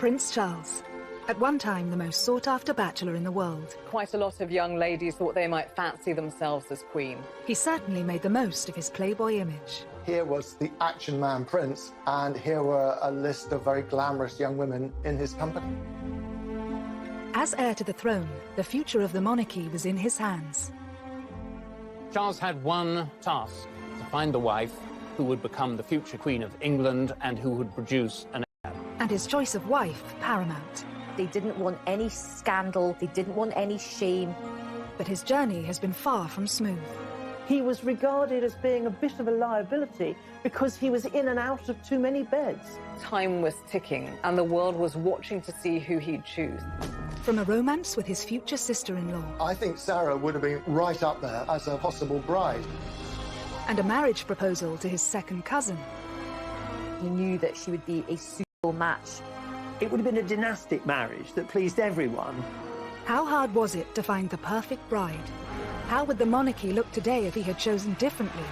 Prince Charles, at one time the most sought-after bachelor in the world. Quite a lot of young ladies thought they might fancy themselves as queen. He certainly made the most of his playboy image. Here was the action man prince, and here were a list of very glamorous young women in his company. As heir to the throne, the future of the monarchy was in his hands. Charles had one task: to find the wife who would become the future Queen of England and who would produce an heir. And his choice of wife paramount. They didn't want any scandal, they didn't want any shame. But his journey has been far from smooth. He was regarded as being a bit of a liability because he was in and out of too many beds. Time was ticking, and the world was watching to see who he'd choose. From a romance with his future sister-in-law. I think Sarah would have been right up there as a possible bride. And a marriage proposal to his second cousin. He knew that she would be a suitable match. It would have been a dynastic marriage that pleased everyone. How hard was it to find the perfect bride? How would the monarchy look today if he had chosen differently?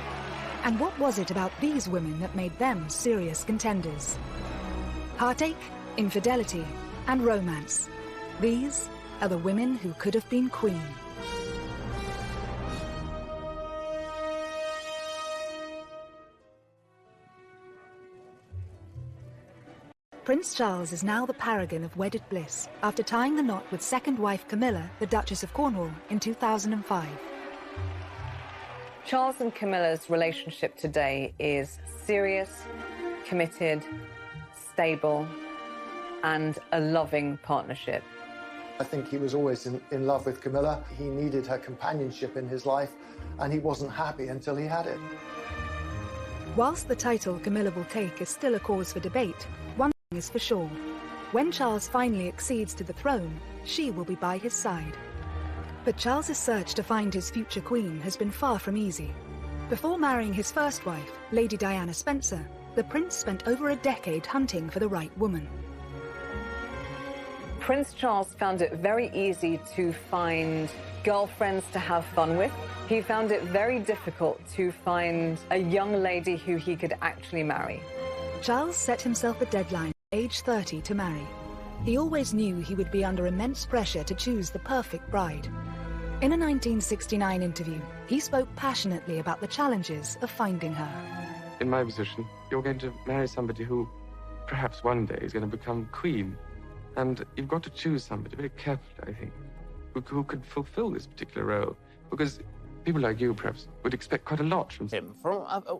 And what was it about these women that made them serious contenders? Heartache, infidelity, and romance. These are the women who could have been queen. Prince Charles is now the paragon of wedded bliss after tying the knot with second wife Camilla, the Duchess of Cornwall, in 2005. Charles and Camilla's relationship today is serious, committed, stable, and a loving partnership. I think he was always in love with Camilla. He needed her companionship in his life, and he wasn't happy until he had it. Whilst the title Camilla will take is still a cause for debate, one thing is for sure. When Charles finally accedes to the throne, she will be by his side. But Charles's search to find his future queen has been far from easy. Before marrying his first wife, Lady Diana Spencer, the prince spent over a decade hunting for the right woman. Prince Charles found it very easy to find girlfriends to have fun with. He found it very difficult to find a young lady who he could actually marry. Charles set himself a deadline, age 30, to marry. He always knew he would be under immense pressure to choose the perfect bride. In a 1969 interview, he spoke passionately about the challenges of finding her. In my position, you're going to marry somebody who perhaps one day is going to become queen. And you've got to choose somebody very carefully, I think, who could fulfill this particular role. Because people like you, perhaps, would expect quite a lot from him,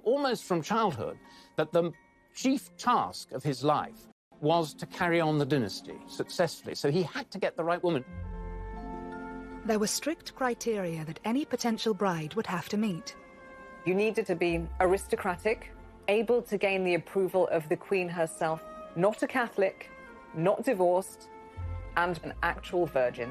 almost from childhood, that the chief task of his life was to carry on the dynasty successfully. So he had to get the right woman. There were strict criteria that any potential bride would have to meet. You needed to be aristocratic, able to gain the approval of the Queen herself, not a Catholic, not divorced, and an actual virgin.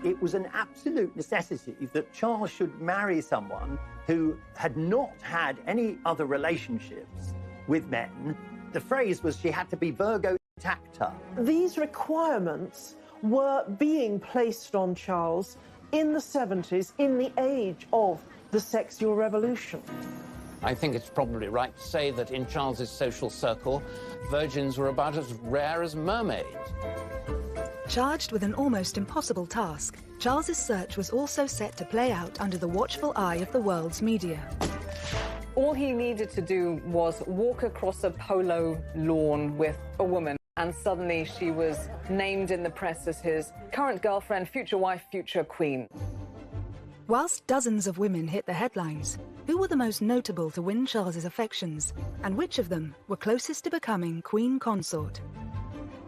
It was an absolute necessity that Charles should marry someone who had not had any other relationships with men. The phrase was she had to be Virgo intacta. These requirements were being placed on Charles in the 70s, in the age of the sexual revolution. I think it's probably right to say that in Charles's social circle, virgins were about as rare as mermaids. Charged with an almost impossible task, Charles's search was also set to play out under the watchful eye of the world's media. All he needed to do was walk across a polo lawn with a woman, and suddenly she was named in the press as his current girlfriend, future wife, future queen. Whilst dozens of women hit the headlines, who were the most notable to win Charles's affections, and which of them were closest to becoming queen consort?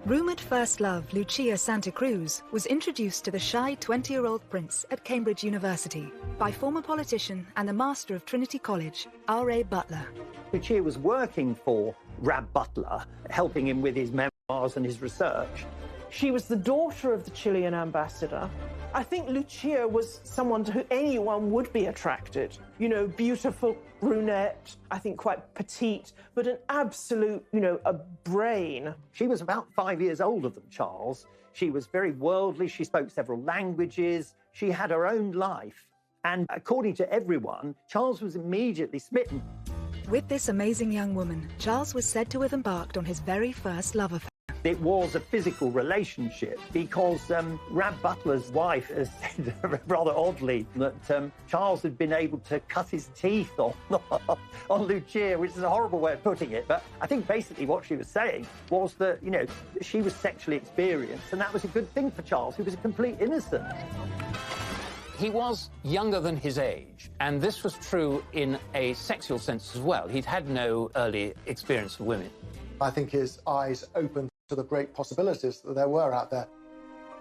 Rumoured first love Lucia Santa Cruz was introduced to the shy 20-year-old prince at Cambridge University by former politician and the master of Trinity College, R.A. Butler. Lucia was working for Rab Butler, helping him with his memoirs and his research. She was the daughter of the Chilean ambassador. I think Lucia was someone to who anyone would be attracted. You know, beautiful brunette, I think quite petite, but an absolute, a brain. She was about 5 years older than Charles. She was very worldly. She spoke several languages. She had her own life. And according to everyone, Charles was immediately smitten. With this amazing young woman, Charles was said to have embarked on his very first love affair. it was a physical relationship because Rab Butler's wife has said rather oddly that Charles had been able to cut his teeth on Lucia, which is a horrible way of putting it. But I think basically what she was saying was that, you know, she was sexually experienced, and that was a good thing for Charles, who was a complete innocent. He was younger than his age, and this was true in a sexual sense as well. He'd had no early experience with women. I think his eyes opened to the great possibilities that there were out there.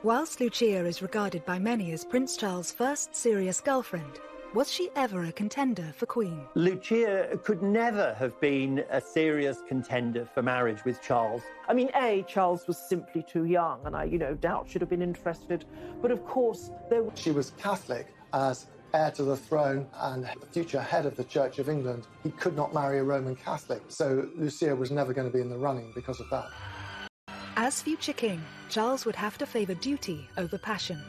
Whilst Lucia is regarded by many as Prince Charles' first serious girlfriend, was she ever a contender for Queen? Lucia could never have been a serious contender for marriage with Charles. I mean, Charles was simply too young, and I, doubt she'd have been interested. But of course, She was Catholic. As heir to the throne and the future head of the Church of England, he could not marry a Roman Catholic. So Lucia was never going to be in the running because of that. As future king, Charles would have to favour duty over passion.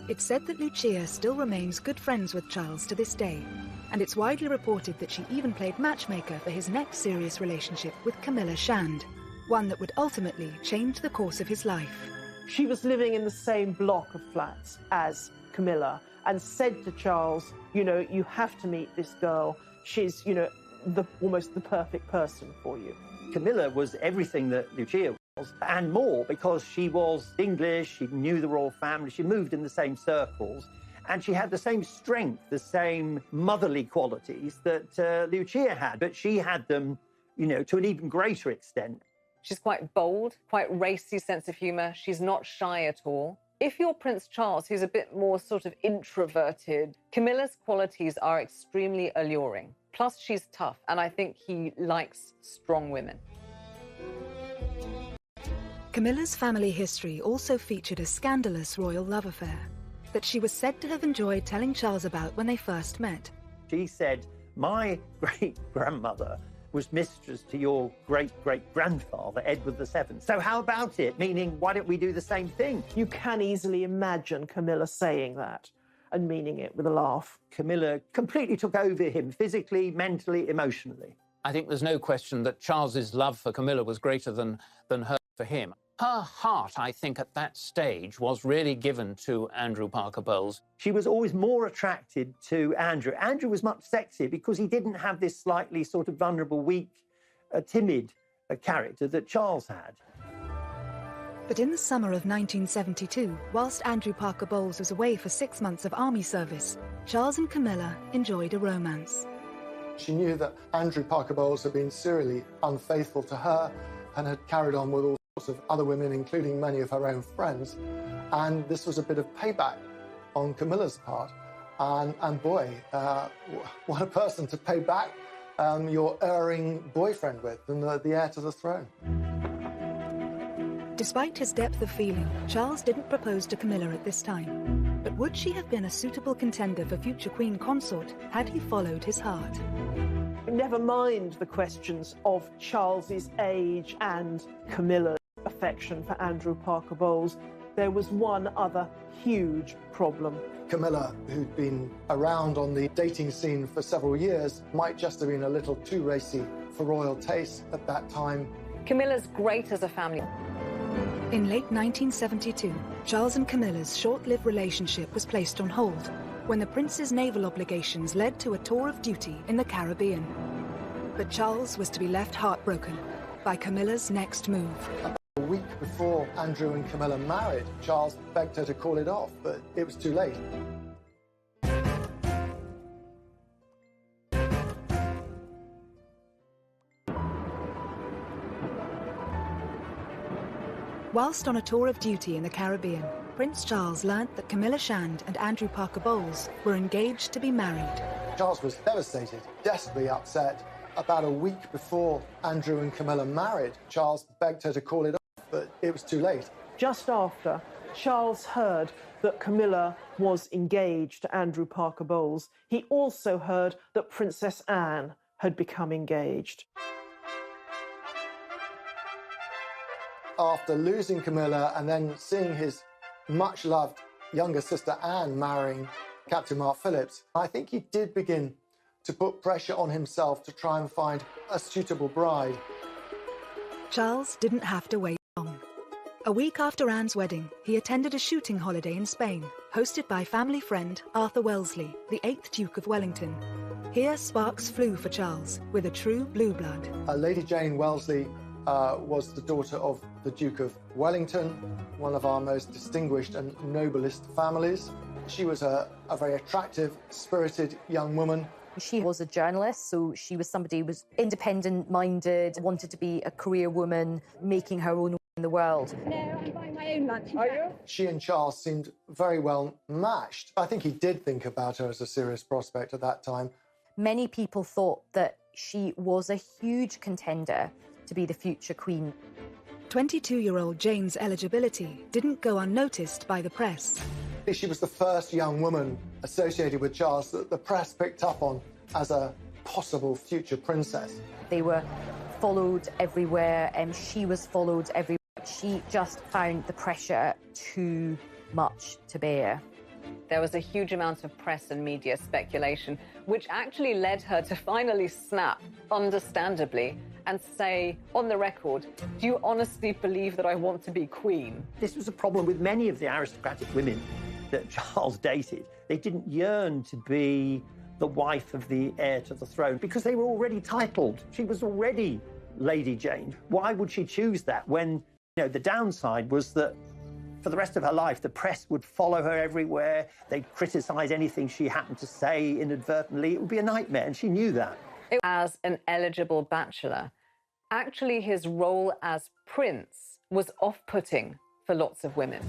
It's said that Lucia still remains good friends with Charles to this day, and it's widely reported that she even played matchmaker for his next serious relationship with Camilla Shand, one that would ultimately change the course of his life. she was living in the same block of flats as Camilla and said to Charles, you have to meet this girl. She's, almost the perfect person for you. Camilla was everything that Lucia was, and more, because she was English, she knew the royal family, she moved in the same circles, and she had the same strength, the same motherly qualities that Lucia had, but she had them, to an even greater extent. She's quite bold, quite racy sense of humour. She's not shy at all. If you're Prince Charles, who's a bit more sort of introverted, Camilla's qualities are extremely alluring. Plus, she's tough, and I think he likes strong women. Camilla's family history also featured a scandalous royal love affair that she was said to have enjoyed telling Charles about when they first met. She said, my great-grandmother was mistress to your great-great-grandfather, Edward VII. So how about it? Meaning, why don't we do the same thing? You can easily imagine Camilla saying that and meaning it with a laugh. Camilla completely took over him, physically, mentally, emotionally. I think there's no question that Charles's love for Camilla was greater than her for him. Her heart, I think, at that stage was really given to Andrew Parker Bowles. She was always more attracted to Andrew. Andrew was much sexier because he didn't have this slightly sort of vulnerable, weak, timid character that Charles had. But in the summer of 1972, whilst Andrew Parker Bowles was away for 6 months of army service, Charles and Camilla enjoyed a romance. She knew that Andrew Parker Bowles had been serially unfaithful to her and had carried on with all sorts of other women, including many of her own friends. And this was a bit of payback on Camilla's part. And boy, what a person to pay back your erring boyfriend with, and the heir to the throne. Despite his depth of feeling, Charles didn't propose to Camilla at this time. But would she have been a suitable contender for future Queen Consort had he followed his heart? Never mind the questions of Charles's age and Camilla's affection for Andrew Parker Bowles. There was one other huge problem. Camilla, who'd been around on the dating scene for several years, might just have been a little too racy for royal taste at that time. Camilla's great as a family. In late 1972, Charles and Camilla's short-lived relationship was placed on hold when the prince's naval obligations led to a tour of duty in the Caribbean. But Charles was to be left heartbroken by Camilla's next move. A week before Andrew and Camilla married, Charles begged her to call it off, but it was too late. Whilst on a tour of duty in the Caribbean, Prince Charles learnt that Camilla Shand and Andrew Parker Bowles were engaged to be married. Charles was devastated, desperately upset. About a week before Andrew and Camilla married, Charles begged her to call it off, but it was too late. Just after Charles heard that Camilla was engaged to Andrew Parker Bowles, he also heard that Princess Anne had become engaged. After losing Camilla and then seeing his much-loved younger sister Anne marrying Captain Mark Phillips, I think he did begin to put pressure on himself to try and find a suitable bride. Charles didn't have to wait long. A week after Anne's wedding, he attended a shooting holiday in Spain, hosted by family friend Arthur Wellesley, the 8th Duke of Wellington. Here, sparks flew for Charles, with a true blue blood. Lady Jane Wellesley was the daughter of the Duke of Wellington, one of our most distinguished and noblest families. She was a very attractive, spirited young woman. She was a journalist, so she was somebody who was independent-minded, wanted to be a career woman, making her own way in the world. No, I'm buying my own lunch. Are you? She and Charles seemed very well matched. I think he did think about her as a serious prospect at that time. Many people thought that she was a huge contender to be the future queen. 22-year-old Jane's eligibility didn't go unnoticed by the press. She was the first young woman associated with Charles that the press picked up on as a possible future princess. They were followed everywhere, and she was followed everywhere. She just found the pressure too much to bear. There was a huge amount of press and media speculation, which actually led her to finally snap, understandably, and say on the record, "Do you honestly believe that I want to be queen?" This was a problem with many of the aristocratic women that Charles dated. They didn't yearn to be the wife of the heir to the throne because they were already titled. She was already Lady Jane. Why would she choose that when, the downside was that for the rest of her life, the press would follow her everywhere. They'd criticise anything she happened to say inadvertently. It would be a nightmare, and she knew that. As an eligible bachelor, actually his role as prince was off-putting for lots of women.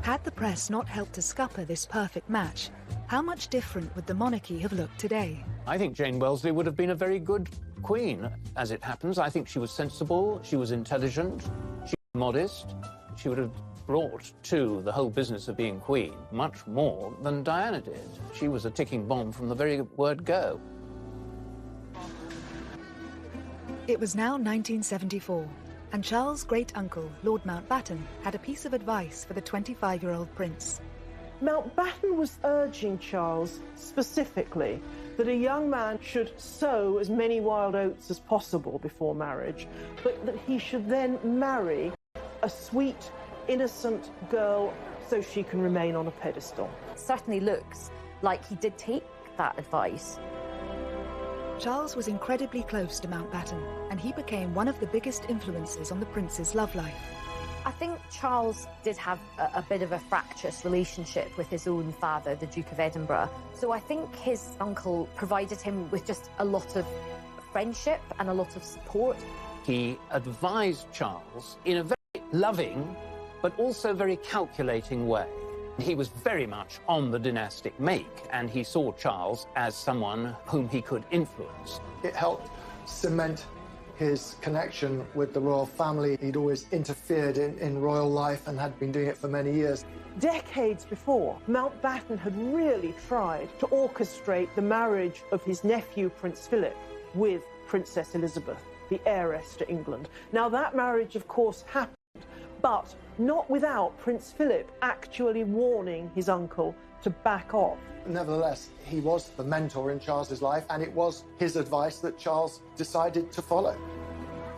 Had the press not helped to scupper this perfect match, how much different would the monarchy have looked today? I think Jane Wellesley would have been a very good queen. As it happens, I think she was sensible, she was intelligent, she was modest. She would have brought to the whole business of being queen much more than Diana did. She was a ticking bomb from the very word go. It was now 1974, and Charles' great-uncle, Lord Mountbatten, had a piece of advice for the 25-year-old prince. Mountbatten was urging Charles specifically that a young man should sow as many wild oats as possible before marriage, but that he should then marry a sweet, innocent girl so she can remain on a pedestal. It certainly looks like he did take that advice. Charles was incredibly close to Mountbatten, and he became one of the biggest influences on the prince's love life. I think Charles did have a bit of a fractious relationship with his own father, the Duke of Edinburgh. So I think his uncle provided him with just a lot of friendship and a lot of support. He advised Charles in a very loving, but also very calculating way. He was very much on the dynastic make, and he saw Charles as someone whom he could influence. It helped cement his connection with the royal family. He'd always interfered in royal life and had been doing it for many years. Decades before, Mountbatten had really tried to orchestrate the marriage of his nephew, Prince Philip, with Princess Elizabeth, the heiress to England. Now, that marriage, of course, happened, but not without Prince Philip actually warning his uncle to back off. Nevertheless, he was the mentor in Charles's life, and it was his advice that Charles decided to follow.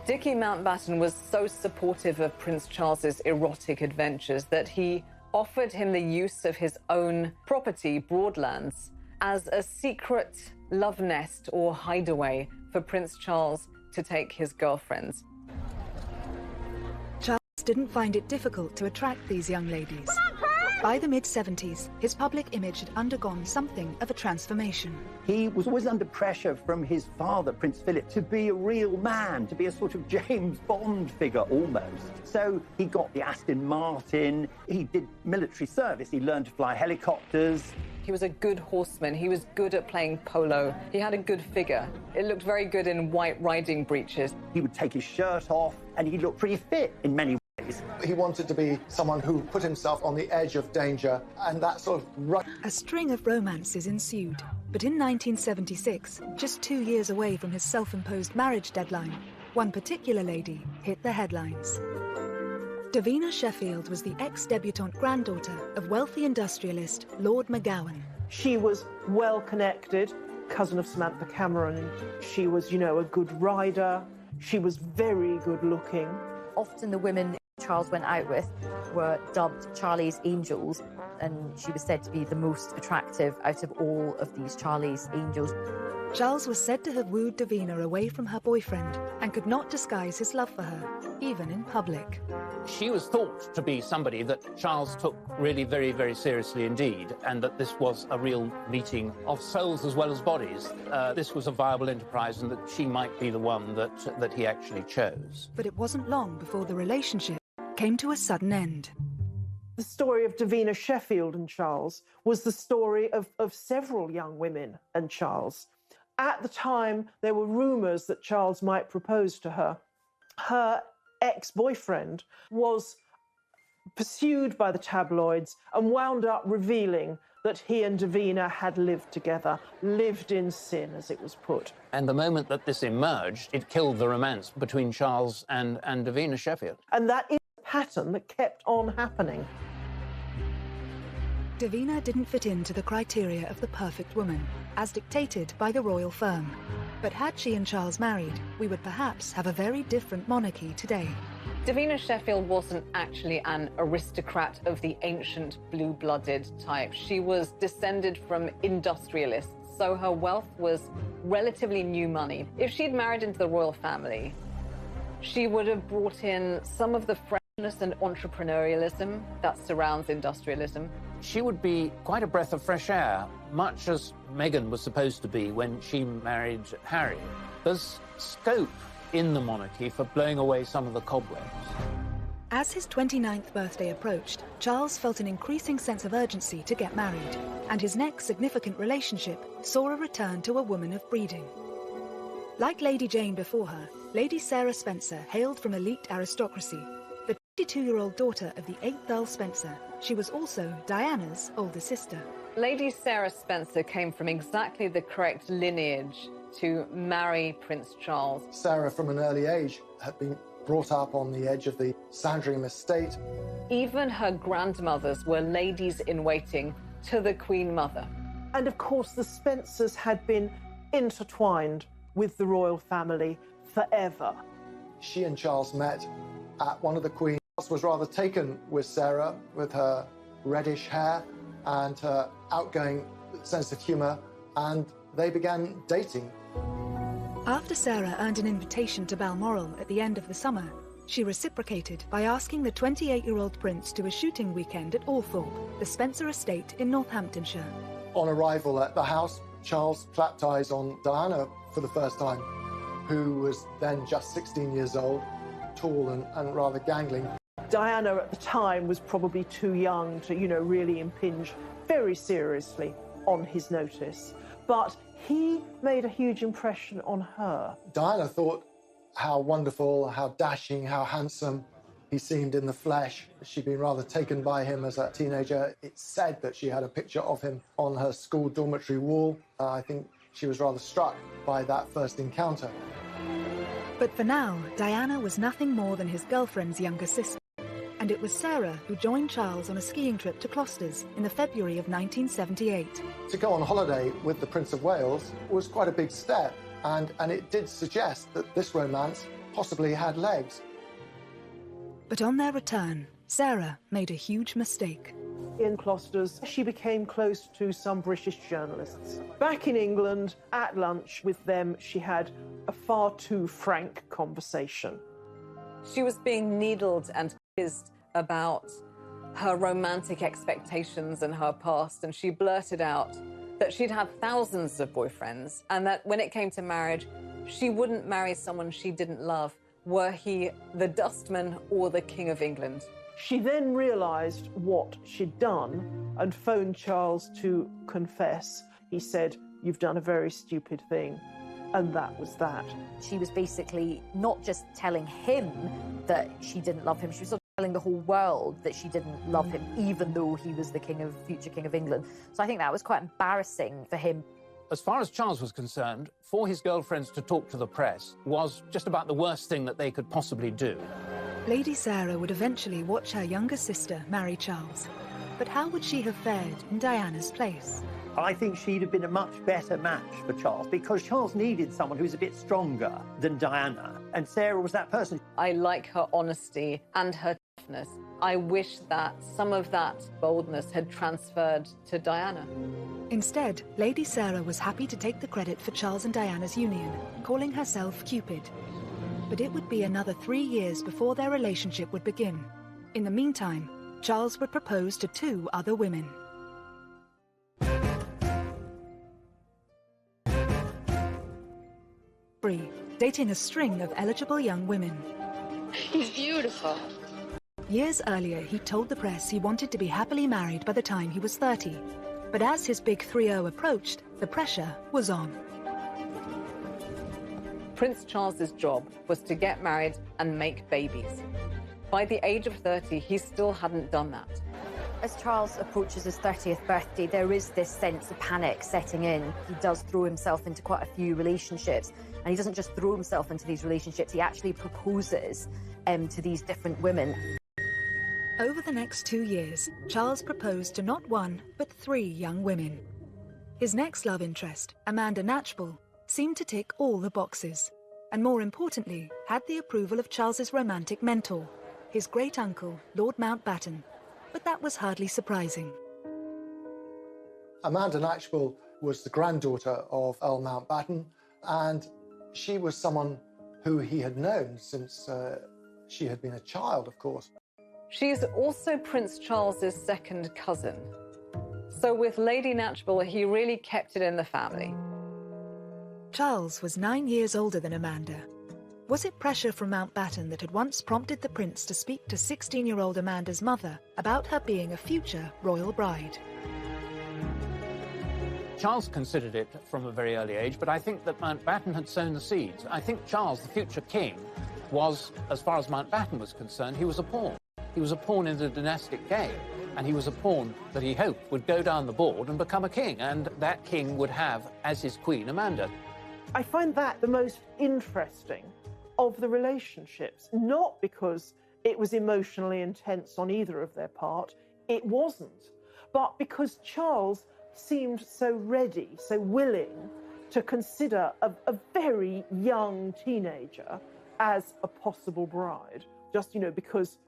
Dickie Mountbatten was so supportive of Prince Charles's erotic adventures that he offered him the use of his own property, Broadlands, as a secret love nest or hideaway for Prince Charles to take his girlfriends. Charles didn't find it difficult to attract these young ladies. By the mid-70s, his public image had undergone something of a transformation. He was always under pressure from his father, Prince Philip, to be a real man, to be a sort of James Bond figure almost. So he got the Aston Martin, he did military service, he learned to fly helicopters. He was a good horseman. He was good at playing polo. He had a good figure. It looked very good in white riding breeches. He would take his shirt off, and he looked pretty fit in many ways. He wanted to be someone who put himself on the edge of danger, and that sort of... A string of romances ensued, but in 1976, just 2 years away from his self-imposed marriage deadline, one particular lady hit the headlines. Davina Sheffield was the ex-debutante granddaughter of wealthy industrialist Lord McGowan. She was well-connected, cousin of Samantha Cameron. She was, a good rider. She was very good-looking. Often the women Charles went out with were dubbed Charlie's Angels, and she was said to be the most attractive out of all of these Charlie's Angels. Charles was said to have wooed Davina away from her boyfriend and could not disguise his love for her, even in public. She was thought to be somebody that Charles took really very, very seriously indeed, and that this was a real meeting of souls as well as bodies. This was a viable enterprise, and that she might be the one that he actually chose. But it wasn't long before the relationship came to a sudden end. The story of Davina Sheffield and Charles was the story of several young women and Charles. At the time, there were rumours that Charles might propose to her. Her ex-boyfriend was pursued by the tabloids and wound up revealing that he and Davina had lived together, lived in sin, as it was put. And the moment that this emerged, it killed the romance between Charles and Davina Sheffield. And that is a pattern that kept on happening. Davina didn't fit into the criteria of the perfect woman, as dictated by the royal firm. But had she and Charles married, we would perhaps have a very different monarchy today. Davina Sheffield wasn't actually an aristocrat of the ancient blue-blooded type. She was descended from industrialists, so her wealth was relatively new money. If she'd married into the royal family, she would have brought in some of the freshness and entrepreneurialism that surrounds industrialism. She would be quite a breath of fresh air, much as Meghan was supposed to be when she married Harry. There's scope in the monarchy for blowing away some of the cobwebs. As his 29th birthday approached, Charles felt an increasing sense of urgency to get married, and his next significant relationship saw a return to a woman of breeding. Like Lady Jane before her, Lady Sarah Spencer hailed from elite aristocracy. The 22-year-old daughter of the 8th Earl Spencer, she was also Diana's older sister. Lady Sarah Spencer came from exactly the correct lineage to marry Prince Charles. Sarah, from an early age, had been brought up on the edge of the Sandringham estate. Even her grandmothers were ladies-in-waiting to the Queen Mother. And of course, the Spencers had been intertwined with the royal family forever. She and Charles met at one of the Queen's. Charles was rather taken with Sarah, with her reddish hair and her outgoing sense of humour, and they began dating. After Sarah earned an invitation to Balmoral at the end of the summer, she reciprocated by asking the 28-year-old prince to a shooting weekend at Althorpe, the Spencer estate in Northamptonshire. On arrival at the house, Charles clapped eyes on Diana for the first time, who was then just 16 years old, tall and rather gangling. Diana at the time was probably too young to, really impinge very seriously on his notice. But he made a huge impression on her. Diana thought how wonderful, how dashing, how handsome he seemed in the flesh. She'd been rather taken by him as a teenager. It's said that she had a picture of him on her school dormitory wall. I think she was rather struck by that first encounter. But for now, Diana was nothing more than his girlfriend's younger sister. And it was Sarah who joined Charles on a skiing trip to Closters in the February of 1978. To go on holiday with the Prince of Wales was quite a big step, and it did suggest that this romance possibly had legs. But on their return, Sarah made a huge mistake. In Closters, she became close to some British journalists. Back in England, at lunch with them, she had a far too frank conversation. She was being needled and quizzed about her romantic expectations and her past, and she blurted out that she'd had thousands of boyfriends and that when it came to marriage, she wouldn't marry someone she didn't love, were he the dustman or the King of England. She then realised what she'd done and phoned Charles to confess. He said, "You've done a very stupid thing." And that was that. She was basically not just telling him that she didn't love him, she was sort of telling the whole world that she didn't love him, even though he was the future King of England. So I think that was quite embarrassing for him. As far as Charles was concerned, for his girlfriends to talk to the press was just about the worst thing that they could possibly do. Lady Sarah would eventually watch her younger sister marry Charles. But how would she have fared in Diana's place? I think she'd have been a much better match for Charles, because Charles needed someone who's a bit stronger than Diana. And Sarah was that person. I like her honesty and her toughness. I wish that some of that boldness had transferred to Diana. Instead, Lady Sarah was happy to take the credit for Charles and Diana's union, calling herself Cupid. But it would be another 3 years before their relationship would begin. In the meantime, Charles would propose to 2 other women. Bree, dating a string of eligible young women. He's beautiful. Years earlier, he told the press he wanted to be happily married by the time he was 30. But as his big 3-0 approached, the pressure was on. Prince Charles's job was to get married and make babies. By the age of 30, he still hadn't done that. As Charles approaches his 30th birthday, there is this sense of panic setting in. He does throw himself into quite a few relationships, and he doesn't just throw himself into these relationships, he actually proposes to these different women. Over the next 2 years, Charles proposed to not 1, but 3 young women. His next love interest, Amanda Knatchbull, seemed to tick all the boxes, and more importantly, had the approval of Charles's romantic mentor, his great-uncle, Lord Mountbatten. But that was hardly surprising. Amanda Knatchbull was the granddaughter of Earl Mountbatten, and she was someone who he had known since she had been a child, of course. She's also Prince Charles's second cousin. So with Lady Knatchbull, he really kept it in the family. Charles was 9 years older than Amanda. Was it pressure from Mountbatten that had once prompted the prince to speak to 16-year-old Amanda's mother about her being a future royal bride? Charles considered it from a very early age, but I think that Mountbatten had sown the seeds. I think Charles, the future king, was, as far as Mountbatten was concerned, he was a pawn. He was a pawn in the dynastic game, and he was a pawn that he hoped would go down the board and become a king, and that king would have as his queen Amanda. I find that the most interesting of the relationships, not because it was emotionally intense on either of their part, it wasn't, but because Charles seemed so ready, so willing to consider a very young teenager as a possible bride, just, because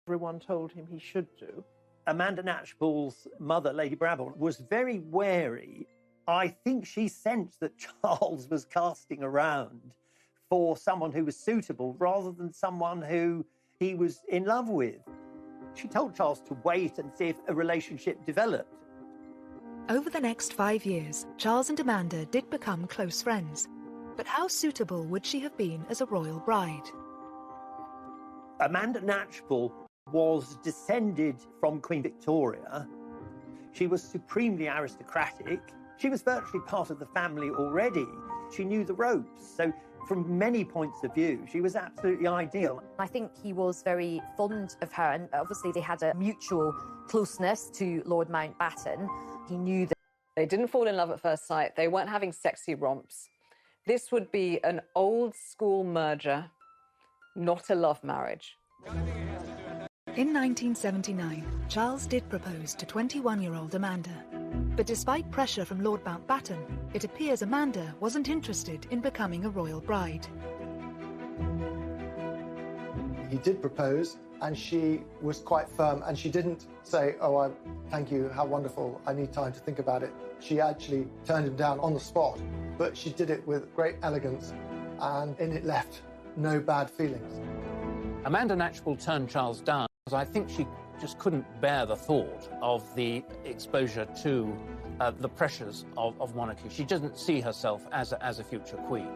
everyone told him he should do. Amanda Knatchbull's mother, Lady Brabant, was very wary. I think she sensed that Charles was casting around for someone who was suitable rather than someone who he was in love with. She told Charles to wait and see if a relationship developed. Over the next 5 years, Charles and Amanda did become close friends. But how suitable would she have been as a royal bride? Amanda Knatchbull was descended from Queen Victoria. She was supremely aristocratic. She was virtually part of the family already. She knew the ropes. So from many points of view, she was absolutely ideal. I think he was very fond of her, and obviously they had a mutual closeness to Lord Mountbatten. He knew that they didn't fall in love at first sight. They weren't having sexy romps. This would be an old-school merger, not a love marriage. In 1979, Charles did propose to 21-year-old Amanda. But despite pressure from Lord Mountbatten, it appears Amanda wasn't interested in becoming a royal bride. He did propose, and she was quite firm, and she didn't say, "Oh, thank you, how wonderful, I need time to think about it." She actually turned him down on the spot, but she did it with great elegance, and it left no bad feelings. Amanda Knatchbull turned Charles down because I think she just couldn't bear the thought of the exposure to the pressures of monarchy. She doesn't see herself as a future queen.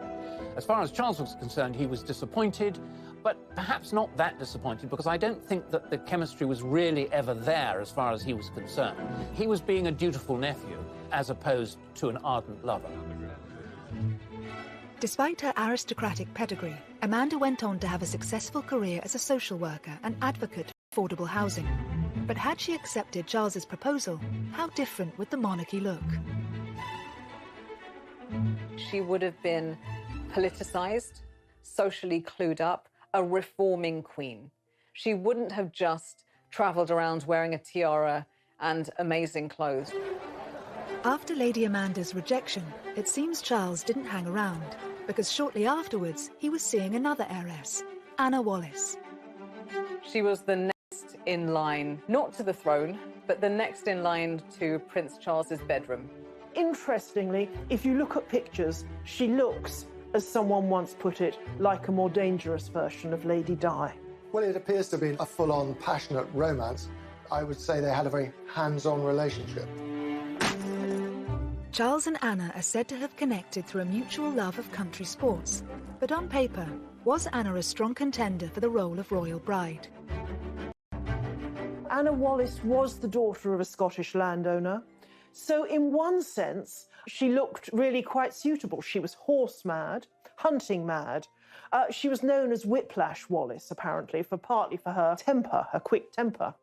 As far as Charles was concerned, he was disappointed, but perhaps not that disappointed, because I don't think that the chemistry was really ever there as far as he was concerned. He was being a dutiful nephew as opposed to an ardent lover. Despite her aristocratic pedigree, Amanda went on to have a successful career as a social worker and advocate for affordable housing. But had she accepted Charles's proposal, how different would the monarchy look? She would have been politicised, socially clued up, a reforming queen. She wouldn't have just travelled around wearing a tiara and amazing clothes. After Lady Amanda's rejection, it seems Charles didn't hang around. because shortly afterwards he was seeing another heiress, Anna Wallis. She was the next in line, not to the throne, but the next in line to Prince Charles's bedroom. Interestingly, if you look at pictures, she looks, as someone once put it, like a more dangerous version of Lady Di. Well, it appears to have been a full-on passionate romance. I would say they had a very hands-on relationship. Charles and Anna are said to have connected through a mutual love of country sports. But on paper, was Anna a strong contender for the role of royal bride? Anna Wallis was the daughter of a Scottish landowner. So in one sense, she looked really quite suitable. She was horse mad, hunting mad. She was known as Whiplash Wallis, apparently, partly for her temper, her quick temper.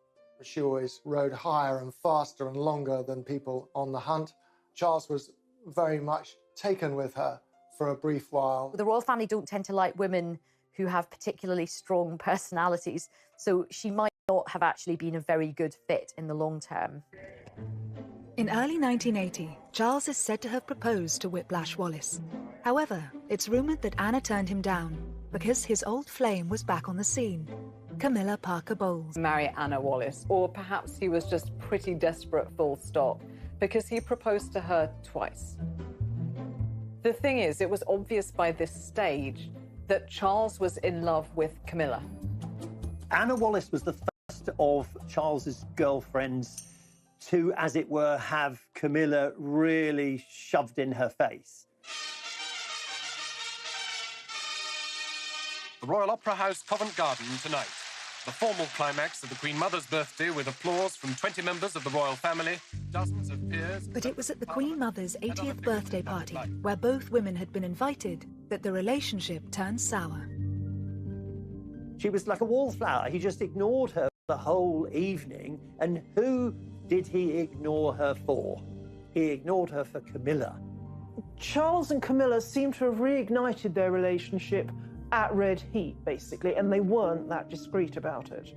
She always rode higher and faster and longer than people on the hunt. Charles was very much taken with her for a brief while. The royal family don't tend to like women who have particularly strong personalities, so she might not have actually been a very good fit in the long term. In early 1980, Charles is said to have proposed to Whiplash Wallis. However, it's rumoured that Anna turned him down because his old flame was back on the scene, Camilla Parker Bowles. Marry Anna Wallis, or perhaps he was just pretty desperate, full stop, because he proposed to her twice. The thing is, it was obvious by this stage that Charles was in love with Camilla. Anna Wallis was the first of Charles's girlfriends to, as it were, have Camilla really shoved in her face. The Royal Opera House, Covent Garden tonight. The formal climax of the Queen Mother's birthday with applause from 20 members of the royal family, dozens of peers... But it was at the Queen Mother's 80th birthday party, where both women had been invited, that the relationship turned sour. She was like a wallflower. He just ignored her the whole evening. And who did he ignore her for? He ignored her for Camilla. Charles and Camilla seem to have reignited their relationship at red heat, basically, and they weren't that discreet about it.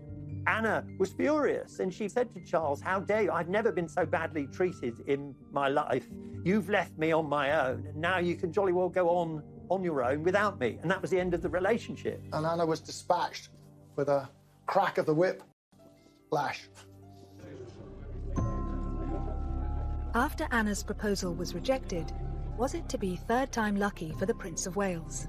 Anna was furious, and she said to Charles, "How dare you? I've never been so badly treated in my life. You've left me on my own, and now you can jolly well go on your own without me." And that was the end of the relationship. And Anna was dispatched with a crack of the whip lash. After Anna's proposal was rejected, was it to be third time lucky for the Prince of Wales?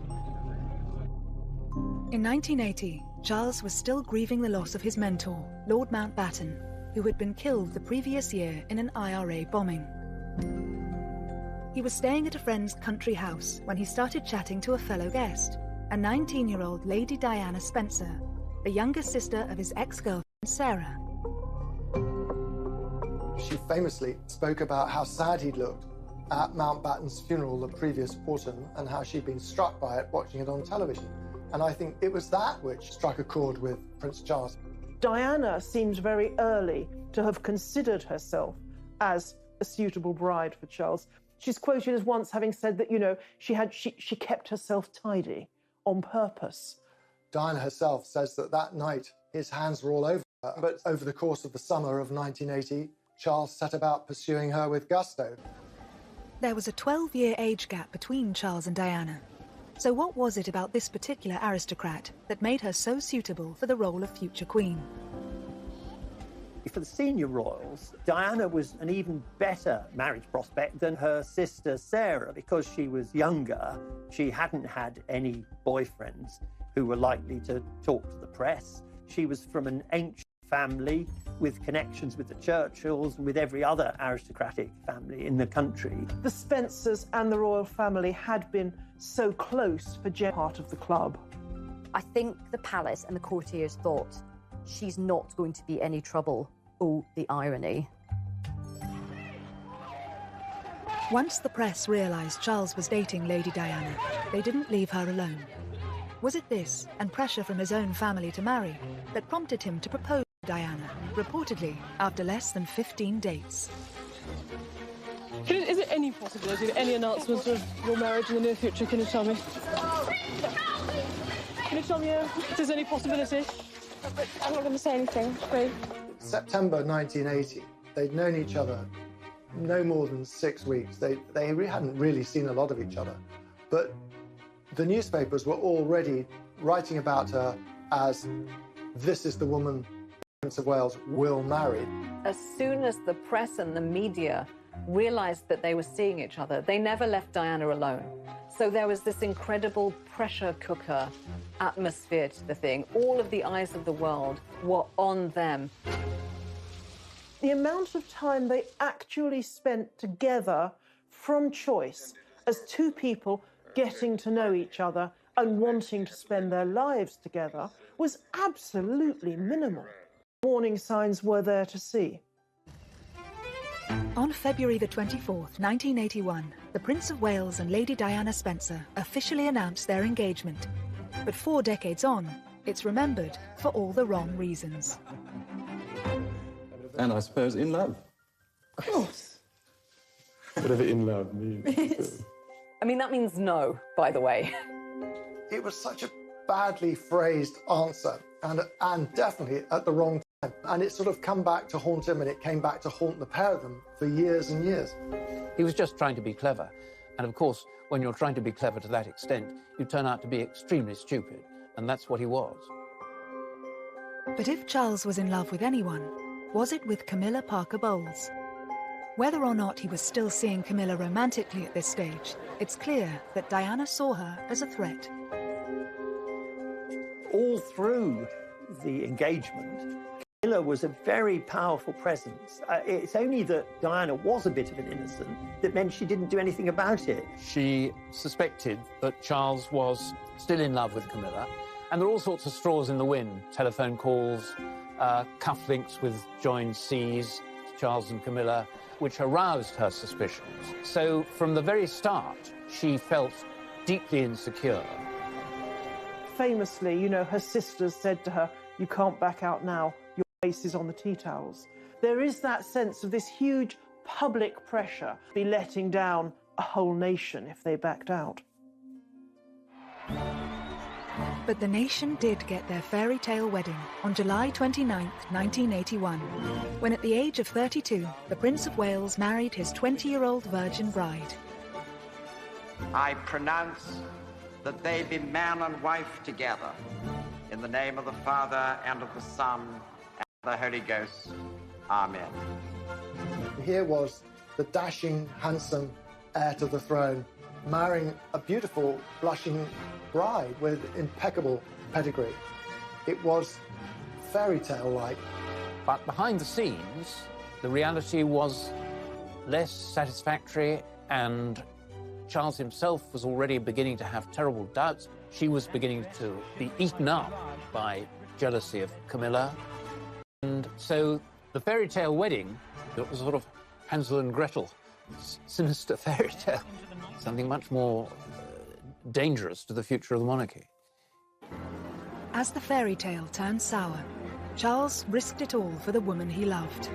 In 1980, Charles was still grieving the loss of his mentor, Lord Mountbatten, who had been killed the previous year in an IRA bombing. He was staying at a friend's country house when he started chatting to a fellow guest, a 19-year-old Lady Diana Spencer, the younger sister of his ex-girlfriend Sarah. She famously spoke about how sad he'd looked at Mountbatten's funeral the previous autumn and how she'd been struck by it watching it on television. And I think it was that which struck a chord with Prince Charles. Diana seems very early to have considered herself as a suitable bride for Charles. She's quoted as once having said that, you know, she kept herself tidy on purpose. Diana herself says that that night his hands were all over her, but over the course of the summer of 1980, Charles set about pursuing her with gusto. There was a 12-year age gap between Charles and Diana. So what was it about this particular aristocrat that made her so suitable for the role of future queen? For the senior royals, Diana was an even better marriage prospect than her sister Sarah because she was younger. She hadn't had any boyfriends who were likely to talk to the press. She was from an ancient family with connections with the Churchills and with every other aristocratic family in the country. The Spencers and the royal family had been so close for Jen, part of the club. I think the palace and the courtiers thought, she's not going to be any trouble. Oh, the irony. Once the press realised Charles was dating Lady Diana, they didn't leave her alone. Was it this, and pressure from his own family to marry, that prompted him to propose to Diana, reportedly after less than 15 dates? Is there any possibility of any announcements of your marriage in the near future? Can you tell me? Can you tell me if there's any possibility? I'm not going to say anything, please. September 1980, they'd known each other no more than 6 weeks. They hadn't really seen a lot of each other. But The newspapers were already writing about her as, this is the woman Prince of Wales will marry. As soon as the press and the media realized that they were seeing each other, they never left Diana alone. So there was this incredible pressure cooker atmosphere to the thing. All of the eyes of the world were on them. The amount of time they actually spent together from choice as two people getting to know each other and wanting to spend their lives together was absolutely minimal. Warning signs were there to see. On February the 24th, 1981, the Prince of Wales and Lady Diana Spencer officially announced their engagement. But 4 decades on, it's remembered for all the wrong reasons. And I suppose in love. Of course. Whatever in love means. I mean, that means no, by the way. It was such a badly phrased answer, and definitely at the wrong time. And it sort of come back to haunt him, and it came back to haunt the pair of them for years and years. He was just trying to be clever. And of course, when you're trying to be clever to that extent, you turn out to be extremely stupid. And that's what he was. But if Charles was in love with anyone, was it with Camilla Parker Bowles? Whether or not he was still seeing Camilla romantically at this stage, it's clear that Diana saw her as a threat. All through the engagement, Camilla was a very powerful presence. It's only that Diana was a bit of an innocent that meant she didn't do anything about it. She suspected that Charles was still in love with Camilla, and there are all sorts of straws in the wind. Telephone calls, cufflinks with joined C's, Charles and Camilla, which aroused her suspicions. So from the very start, she felt deeply insecure. Famously, you know, her sisters said to her, "You can't back out now, your face is on the tea towels." There is that sense of this huge public pressure, be letting down a whole nation if they backed out. But the nation did get their fairy tale wedding on July 29, 1981, when at the age of 32, the Prince of Wales married his 20-year-old virgin bride. I pronounce that they be man and wife together, in the name of the Father, and of the Son, and of the Holy Ghost. Amen. Here was the dashing, handsome heir to the throne marrying a beautiful, blushing bride with impeccable pedigree. It was fairy tale-like. But behind the scenes, the reality was less satisfactory, and Charles himself was already beginning to have terrible doubts. She was beginning to be eaten up by jealousy of Camilla. And so the fairy tale wedding, it was sort of Hansel and Gretel, sinister fairy tale, something much more dangerous to the future of the monarchy. As the fairy tale turned sour, Charles risked it all for the woman he loved.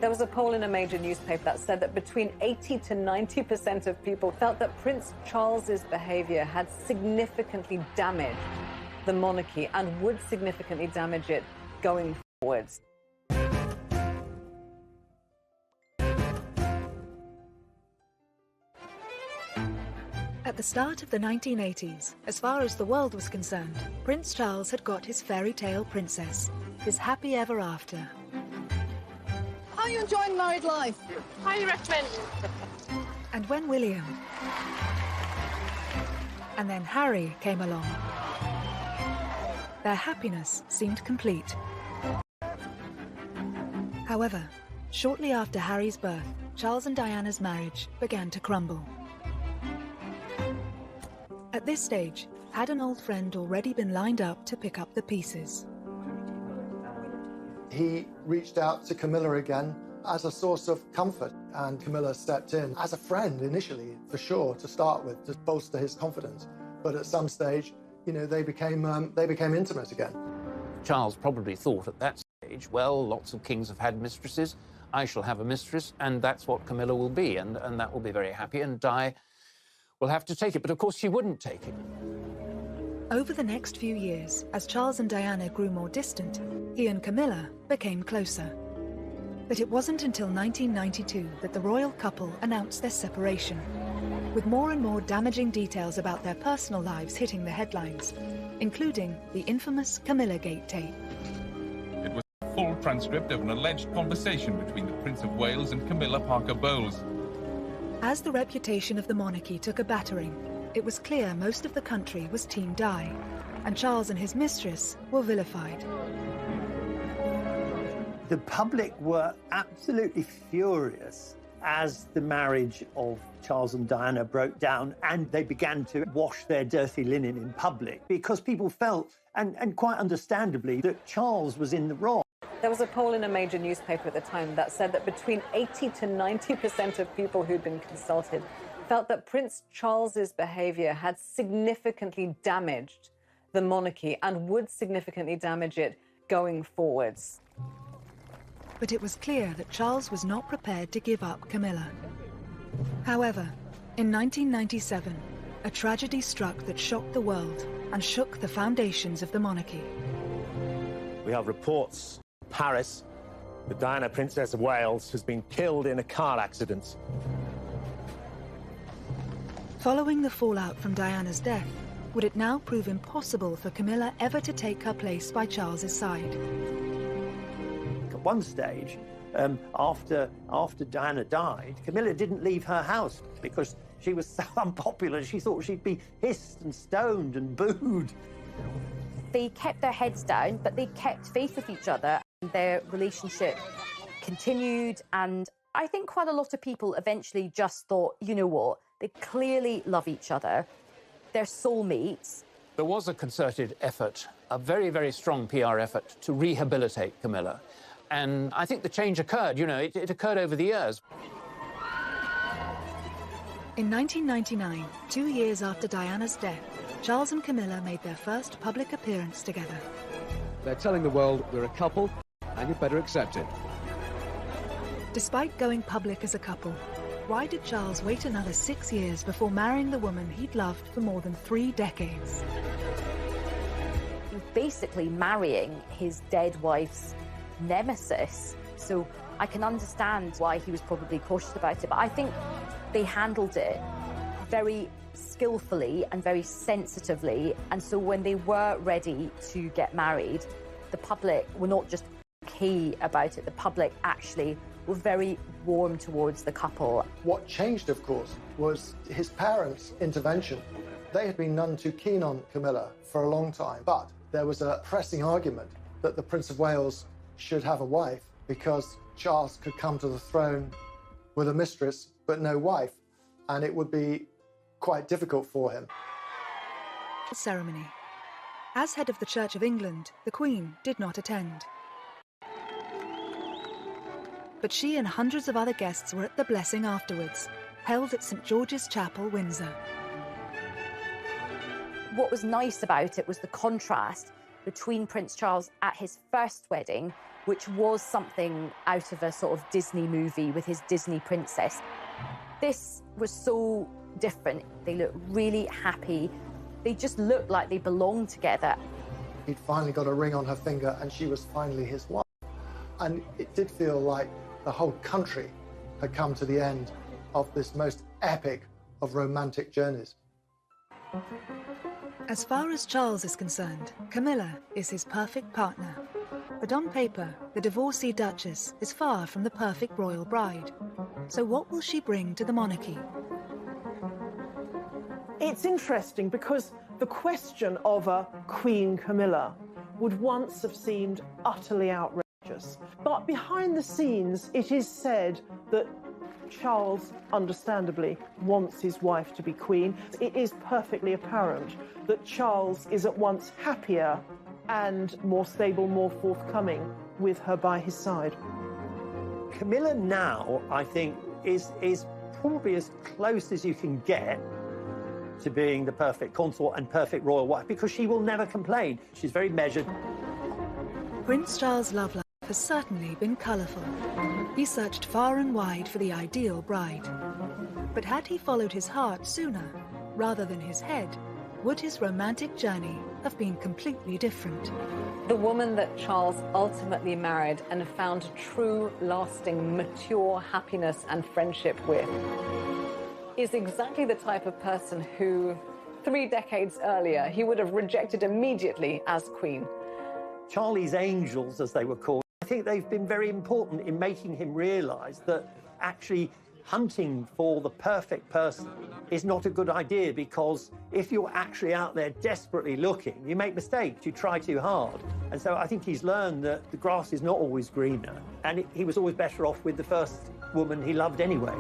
There was a poll in a major newspaper that said that between 80 to 90% of people felt that Prince Charles's behavior had significantly damaged the monarchy and would significantly damage it going forwards. At the start of the 1980s, as far as the world was concerned, Prince Charles had got his fairy tale princess, his happy ever after. How are you enjoying married life? Highly recommend. And when William and then Harry came along, their happiness seemed complete. However, shortly after Harry's birth, Charles and Diana's marriage began to crumble. At this stage, had an old friend already been lined up to pick up the pieces? He reached out to Camilla again as a source of comfort, and Camilla stepped in as a friend initially, for sure, to start with, to bolster his confidence. But at some stage, you know, they became intimate again. Charles probably thought at that stage, well, lots of kings have had mistresses, I shall have a mistress, and that's what Camilla will be, and that will be very happy, and Di will have to take it. But of course she wouldn't take it. Over the next few years, as Charles and Diana grew more distant, he and Camilla became closer. But it wasn't until 1992 that the royal couple announced their separation, with more and more damaging details about their personal lives hitting the headlines, including the infamous Camilla Gate tape. It was a full transcript of an alleged conversation between the Prince of Wales and Camilla Parker Bowles. As the reputation of the monarchy took a battering, it was clear most of the country was Team Di, and Charles and his mistress were vilified. The public were absolutely furious as the marriage of Charles and Diana broke down, and they began to wash their dirty linen in public because people felt, and quite understandably, that Charles was in the wrong. There was a poll in a major newspaper at the time that said that between 80 to 90% of people who'd been consulted felt that Prince Charles's behaviour had significantly damaged the monarchy and would significantly damage it going forwards. But it was clear that Charles was not prepared to give up Camilla. However, in 1997, a tragedy struck that shocked the world and shook the foundations of the monarchy. We have reports in Paris that Diana, Princess of Wales, has been killed in a car accident. Following the fallout from Diana's death, would it now prove impossible for Camilla ever to take her place by Charles's side? At one stage, after Diana died, Camilla didn't leave her house because she was so unpopular. She thought she'd be hissed and stoned and booed. They kept their heads down, but they kept faith with each other. Their relationship continued, and I think quite a lot of people eventually just thought, you know what, they clearly love each other. They're soulmates. There was a concerted effort, a very, very strong PR effort to rehabilitate Camilla. And I think the change occurred, it occurred over the years. In 1999, 2 years after Diana's death, Charles and Camilla made their first public appearance together. They're telling the world we're a couple, and you'd better accept it. Despite going public as a couple, why did Charles wait another 6 years before marrying the woman he'd loved for more than 3 decades? He was basically marrying his dead wife's nemesis, so I can understand why he was probably cautious about it, but I think they handled it very skillfully and very sensitively, and so when they were ready to get married, the public were not just okay about it, the public actually were very warm towards the couple. What changed, of course, was his parents' intervention. They had been none too keen on Camilla for a long time, but there was a pressing argument that the Prince of Wales should have a wife because Charles could come to the throne with a mistress but no wife, and it would be quite difficult for him. Ceremony. As head of the Church of England, the Queen did not attend. But she and hundreds of other guests were at the blessing afterwards, held at St George's Chapel, Windsor. What was nice about it was the contrast between Prince Charles at his first wedding, which was something out of a sort of Disney movie with his Disney princess. This was so different. They looked really happy. They just looked like they belonged together. He'd finally got a ring on her finger and she was finally his wife. And it did feel like the whole country had come to the end of this most epic of romantic journeys. As far as Charles is concerned, Camilla is his perfect partner. But on paper, the divorcee Duchess is far from the perfect royal bride. So what will she bring to the monarchy? It's interesting because the question of a Queen Camilla would once have seemed utterly outrageous. But behind the scenes, it is said that Charles, understandably, wants his wife to be queen. It is perfectly apparent that Charles is at once happier and more stable, more forthcoming with her by his side. Camilla now, I think, is probably as close as you can get to being the perfect consort and perfect royal wife, because she will never complain. She's very measured. Prince Charles' love life has certainly been colourful. He searched far and wide for the ideal bride. But had he followed his heart sooner, rather than his head, would his romantic journey have been completely different? The woman that Charles ultimately married and found true, lasting, mature happiness and friendship with is exactly the type of person who, 3 decades earlier, he would have rejected immediately as queen. Charlie's angels, as they were called, I think they've been very important in making him realise that actually hunting for the perfect person is not a good idea, because if you're actually out there desperately looking, you make mistakes, you try too hard. And so I think he's learned that the grass is not always greener, and he was always better off with the first woman he loved anyway.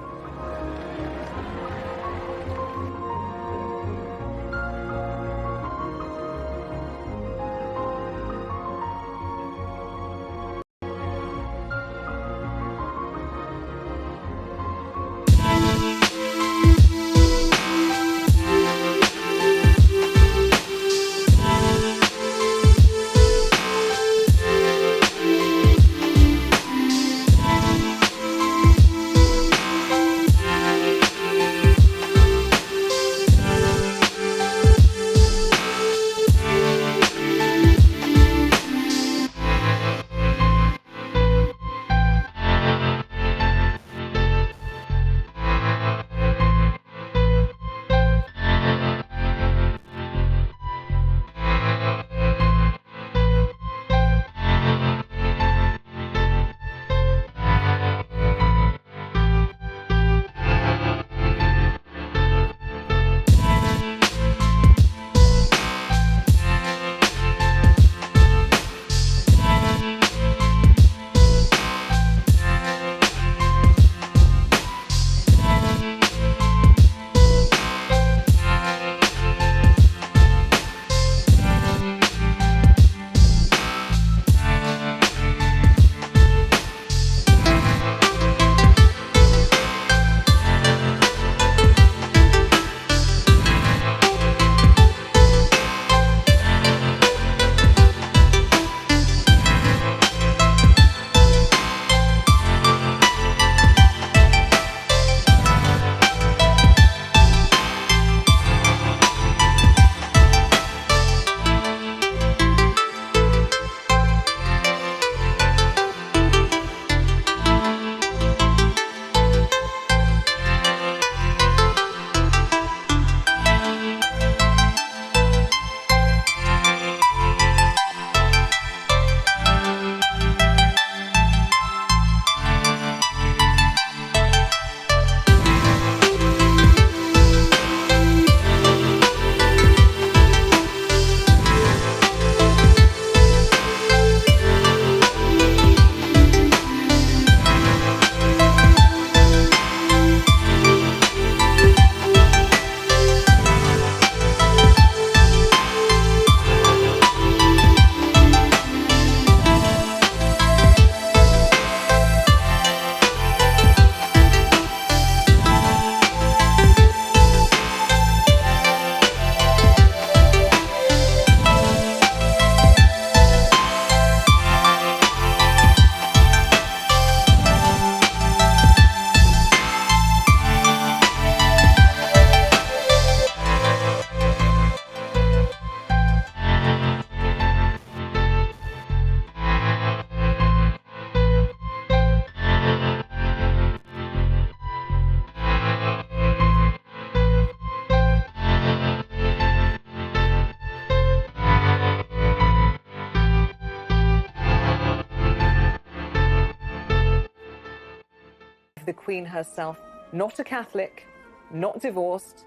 The Queen herself, not a Catholic, not divorced,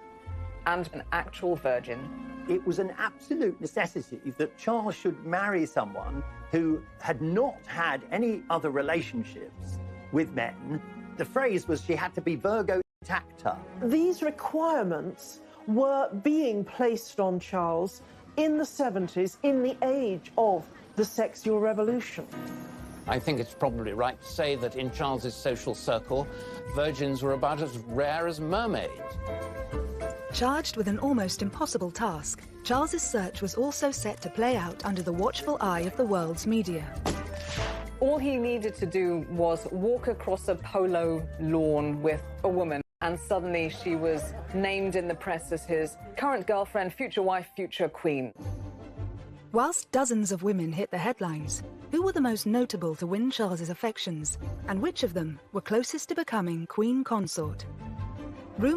and an actual virgin. It was an absolute necessity that Charles should marry someone who had not had any other relationships with men. The phrase was she had to be Virgo intacta. These requirements were being placed on Charles in the 70s, in the age of the sexual revolution. I think it's probably right to say that in Charles's social circle, virgins were about as rare as mermaids. Charged with an almost impossible task, Charles's search was also set to play out under the watchful eye of the world's media. All he needed to do was walk across a polo lawn with a woman and suddenly she was named in the press as his current girlfriend, future wife, future queen. Whilst dozens of women hit the headlines, who were the most notable to win Charles's affections, and which of them were closest to becoming Queen Consort?